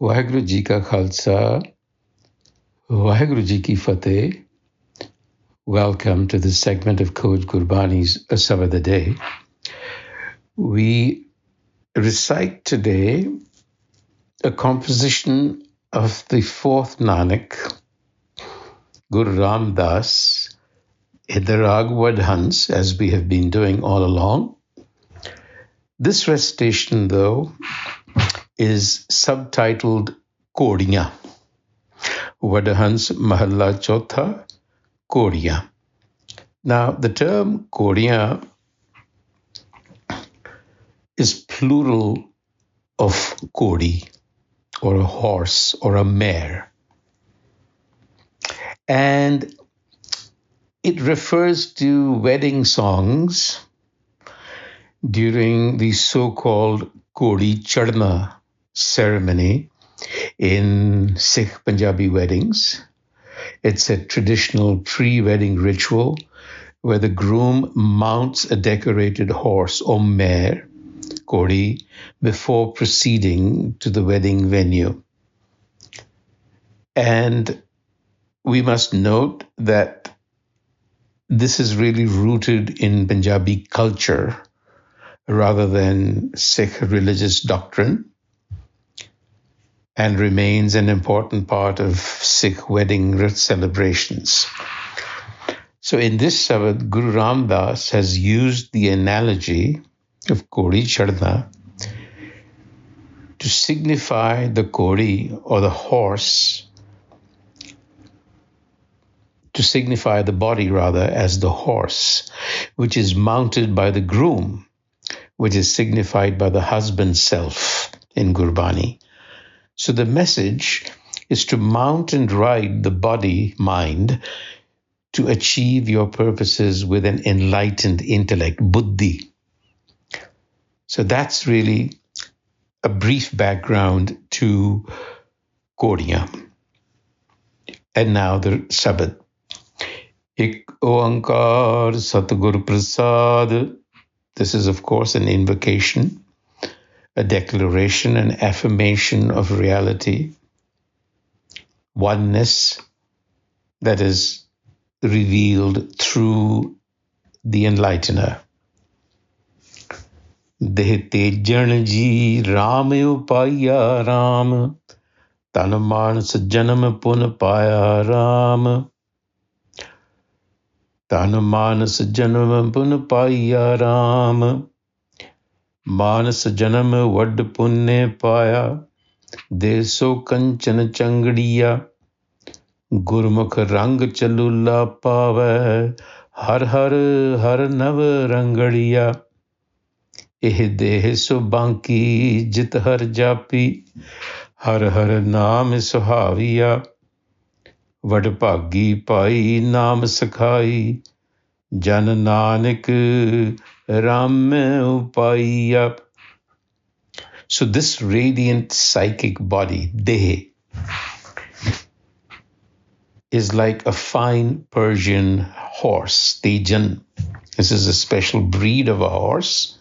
ਵਾਹਿਗੁਰੂ ਜੀ ਕਾ ਖਾਲਸਾ, ਵਾਹਿਗੁਰੂ ਜੀ ਕੀ ਫਤਿਹ. Welcome to this segment of Coach Gurbani's a-sabad-a-day. We recite today a composition of the fourth Nanak, Guru Ram Das, in the Rag Vadhans, as we have been doing all along. This recitation, though, is subtitled Kodiya. Vadhans Mahalla Chotha, Kodiya. Now, the term Kodiya is plural of Kodi, or a horse, or a mare. And it refers to wedding songs during the so-called Kodi Chadna ceremony in Sikh Punjabi weddings. It's a traditional pre-wedding ritual where the groom mounts a decorated horse or mare, Kodi, before proceeding to the wedding venue. And we must note that this is really rooted in Punjabi culture rather than Sikh religious doctrine, and remains an important part of Sikh wedding celebrations. So in this sabad, Guru Ram Das has used the analogy of Kodi Chadna to signify the Kodi, or the horse, to signify the body rather as the horse, which is mounted by the groom, which is signified by the husband's self in Gurbani. So the message is to mount and ride the body, mind, to achieve your purposes with an enlightened intellect, buddhi. So that's really a brief background to Kodiya. And now the sabad. Ik oankar Satgur Prasad. This is, of course, an invocation, a declaration, an affirmation of reality, oneness that is revealed through the enlightener. Deh Tejan ji Ram upaya Ram, tan manas janam pun paya Ram, tan manas janam pun paya Ram. मानस जन्म वड पुण्य पाया, देसो कंचन चंगड़िया, गुरमुख रंग चलूला पावै, हर हर हर नव रंगड़िया, एह देह सो बांकी जित हर जापी, हर हर नाम सुहाविया, वड भागी पाई नाम सखाई, जन Nanak Ram upaya. So this radiant psychic body, Deh, is like a fine Persian horse, Tejan. This is a special breed of a horse.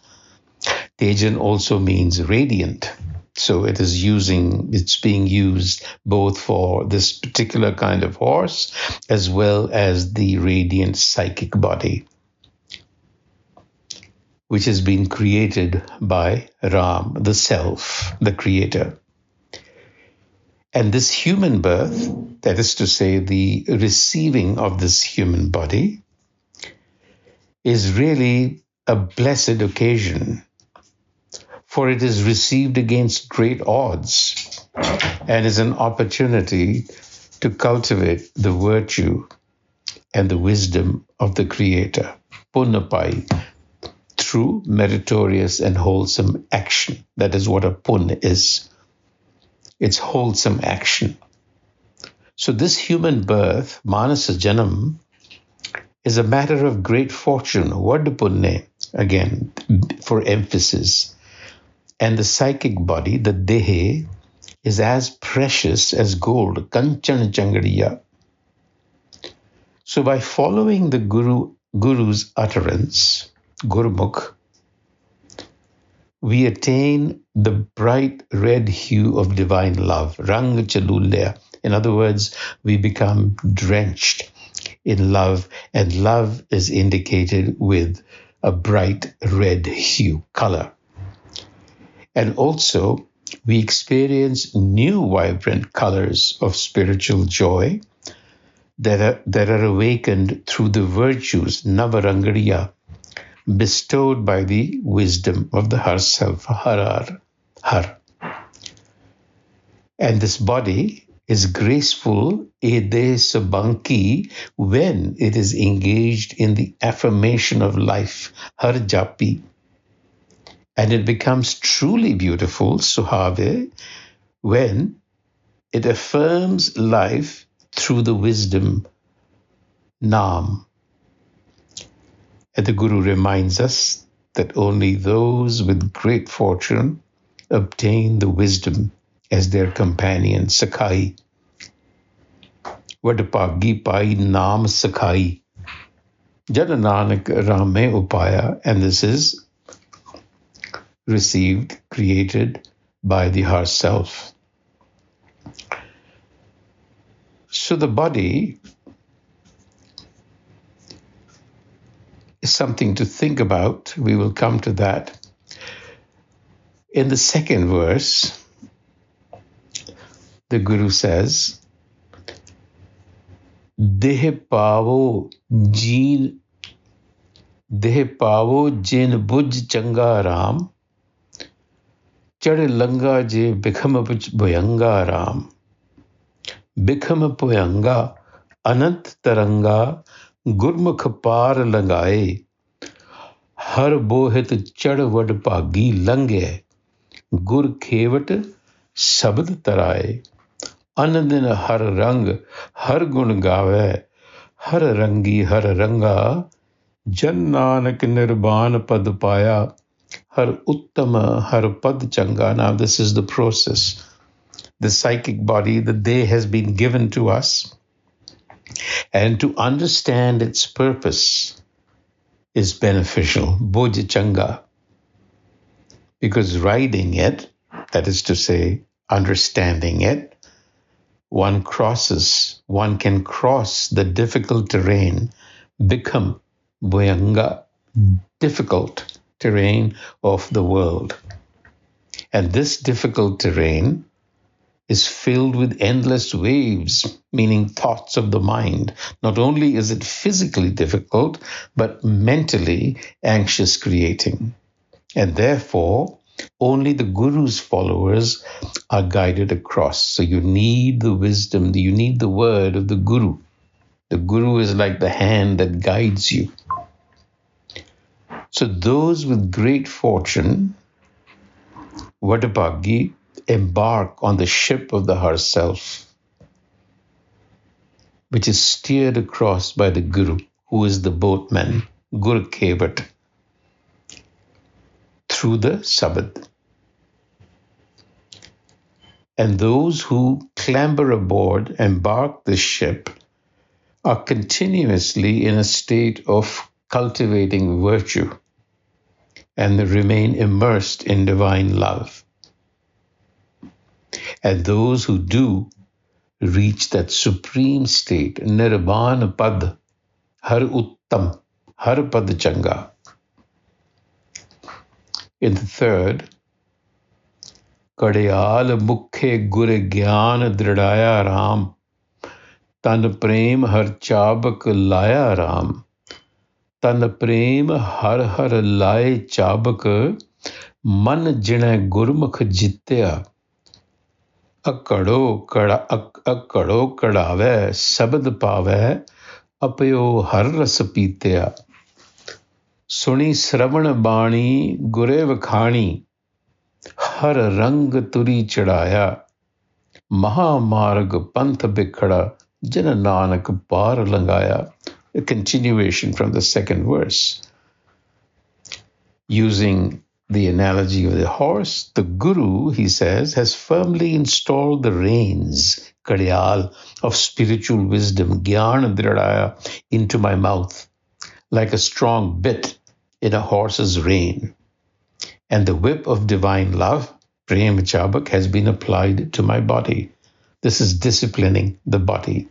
Tejan also means radiant. So it's being used both for this particular kind of horse as well as the radiant psychic body, which has been created by Ram, the self, the creator. And this human birth, that is to say, the receiving of this human body, is really a blessed occasion, for it is received against great odds and is an opportunity to cultivate the virtue and the wisdom of the creator, Punnapai, through meritorious and wholesome action. That is what a pun is. It's wholesome action. So this human birth, Manasa Janam, is a matter of great fortune. Vad punne, again, for emphasis. And the psychic body, the Dehe, is as precious as gold. Kanchan Changadiya. So by following the Guru's utterance, Gurmukh, we attain the bright red hue of divine love, rang chalulya. In other words, we become drenched in love, and love is indicated with a bright red hue, color. And also, we experience new vibrant colors of spiritual joy that are awakened through the virtues, navarangariya, bestowed by the wisdom of the Har Self, Har. And this body is graceful, a-deh sabanki, when it is engaged in the affirmation of life, Har Japi. And it becomes truly beautiful, Suhave, when it affirms life through the wisdom, Nam. And the Guru reminds us that only those with great fortune obtain the wisdom as their companion, Sakhai. Vadapagi pai Nam Sakhai. Jana Nanak Rame Upaya, and this is received, created by the Har Self. So the body is something to think about. We will come to that. In the second verse, the Guru says, Deh pavo jin buj changa ram, chade langa je bikham buj bhuyanga ram. Bikham bhuyanga anant taranga gurmukh par langaye, har bohit chad vad bhagi lange, gur khevat sabad taraye. Anandin har rang, har gun gave, har rangi har ranga, jan nanak nirban pad paya, har uttama har pad changa. Now this is the process. The psychic body, the day has been given to us, and to understand its purpose is beneficial, bhuj changa, because riding it, that is to say, understanding it, one can cross the difficult terrain, become bhuyanga, difficult terrain of the world. And this difficult terrain is filled with endless waves, meaning thoughts of the mind. Not only is it physically difficult, but mentally anxious creating. And therefore, only the Guru's followers are guided across. So you need the wisdom, you need the word of the Guru. The Guru is like the hand that guides you. So those with great fortune, Vadapagi, embark on the ship of the Har Self, which is steered across by the Guru, who is the boatman, Gur Kevat, through the Sabad. And those who clamber aboard, embark the ship, are continuously in a state of cultivating virtue and remain immersed in divine love. And those who do reach that supreme state, Nirban Pad, Har Uttam, Har Pad Changa. In the third, Kadayal Mukhe Gure Gyan Dridaya Ram, Tan Prem Har Chabak Laya Ram, Tan Prem Har Har Laye Chabak, Man Jine Gurmukh Jitya, Akkado Kadave, Sabad Pave, Apayo Har Ras Pitya, Suni Sravan Bani Gure Vakhani, Har Rang Turi Chadaya, Mahamarg Panth Bikhada, Jana Nanak Par Langaya. A continuation from the second verse. Using the analogy of the horse, the Guru, he says, has firmly installed the reins, kadiyal, of spiritual wisdom, gyan dridaya, into my mouth, like a strong bit in a horse's rein. And the whip of divine love, Prem Chabak, has been applied to my body. This is disciplining the body.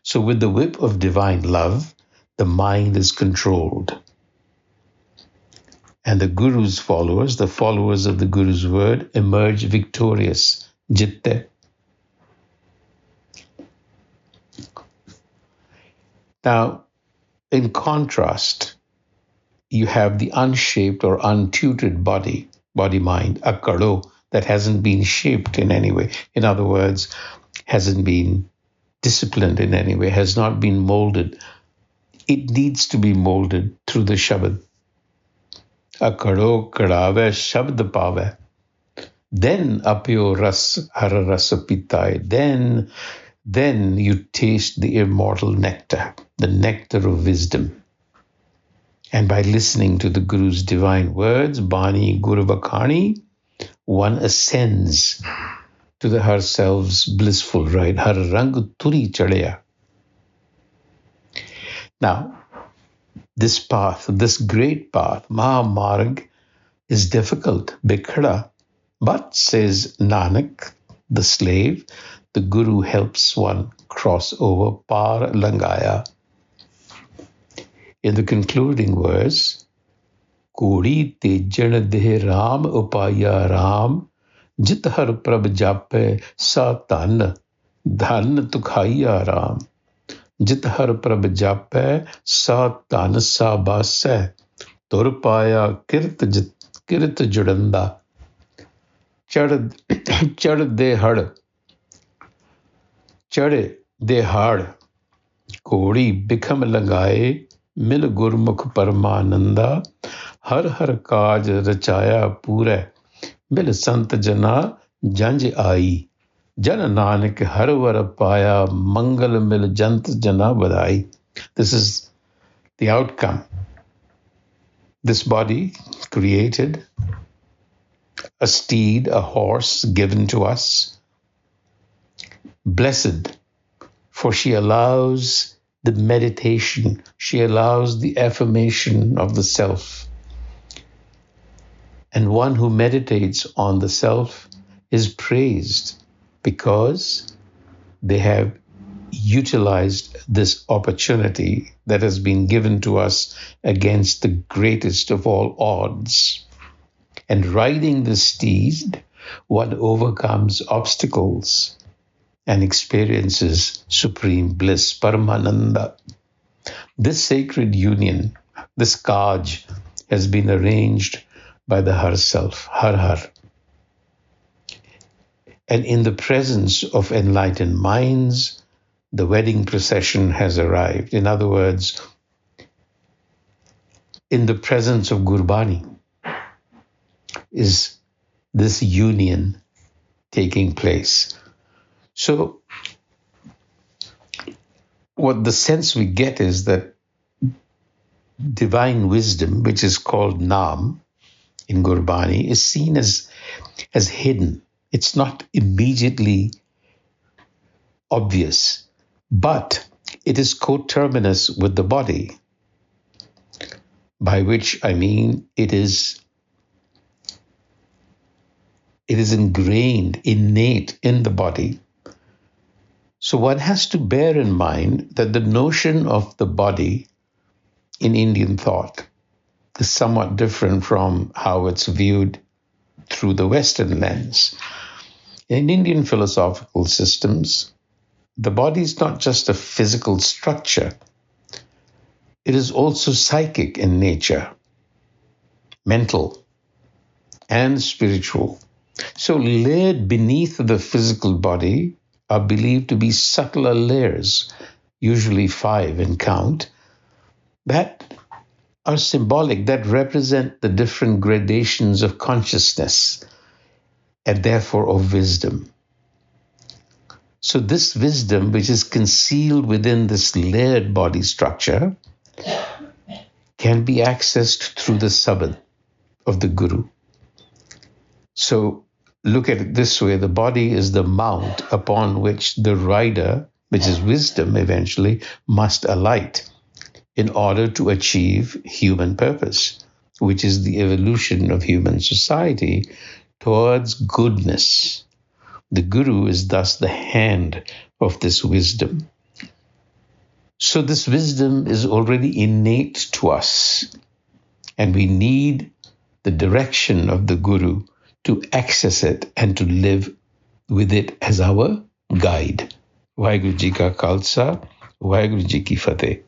So with the whip of divine love, the mind is controlled. And the Guru's followers, the followers of the Guru's word, emerge victorious. Jitte. Now, in contrast, you have the unshaped or untutored body-mind, a kado that hasn't been shaped in any way. In other words, hasn't been disciplined in any way, has not been molded. It needs to be molded through the Shabad. A kado kadave shabd pave. Then apyo ras har rasa pitai. Then you taste the immortal nectar, the nectar of wisdom. And by listening to the Guru's divine words, Bani Guru Bakhani, one ascends to the herself's blissful ride. Har rang turi chadaya. Now, this path, this great path, Mahamarg, is difficult, bikhada. But, says Nanak, the slave, the Guru helps one cross over par langaya. In the concluding verse, Deh Tejan Deh Ram upaya Ram, jit har prab jape sa dhan, dhan tukhaiya Ram. Jit har prab jape sa dhan sa basai, tur paya kirt judanda. Chad de had, Kodi bikham langaye, mil gurmukh parmananda, har kaj rachaya pure, mil sant jana janj ai, jan nanak har var paya, mangal mil jant jana badai. This is the outcome. This body created, a steed, a horse given to us, blessed, for she allows the meditation, she allows the affirmation of the self. And one who meditates on the self is praised because they have utilized this opportunity that has been given to us against the greatest of all odds. And riding the steed, one overcomes obstacles and experiences supreme bliss, Paramananda. This sacred union, this kaj, has been arranged by the Har Self, Har Har. And in the presence of enlightened minds, the wedding procession has arrived. In other words, in the presence of Gurbani is this union taking place. So what the sense we get is that divine wisdom, which is called Nam in Gurbani, is seen as hidden. It's not immediately obvious, but it is coterminous with the body, by which I mean it is ingrained, innate in the body. So one has to bear in mind that the notion of the body in Indian thought is somewhat different from how it's viewed through the Western lens. In Indian philosophical systems, the body is not just a physical structure. It is also psychic in nature, mental, and spiritual. So layered beneath the physical body are believed to be subtler layers, usually 5 in count, that are symbolic, that represent the different gradations of consciousness and therefore of wisdom. So this wisdom, which is concealed within this layered body structure, can be accessed through the sabad of the Guru. So look at it this way, the body is the mount upon which the rider, which is wisdom eventually, must alight in order to achieve human purpose. which is the evolution of human society towards goodness. The Guru is thus the hand of this wisdom. So this wisdom is already innate to us, and we need the direction of the Guru to access it and to live with it as our guide. Vaheguru Ji Ka Khalsa, Vaheguru Ji Ki Fateh.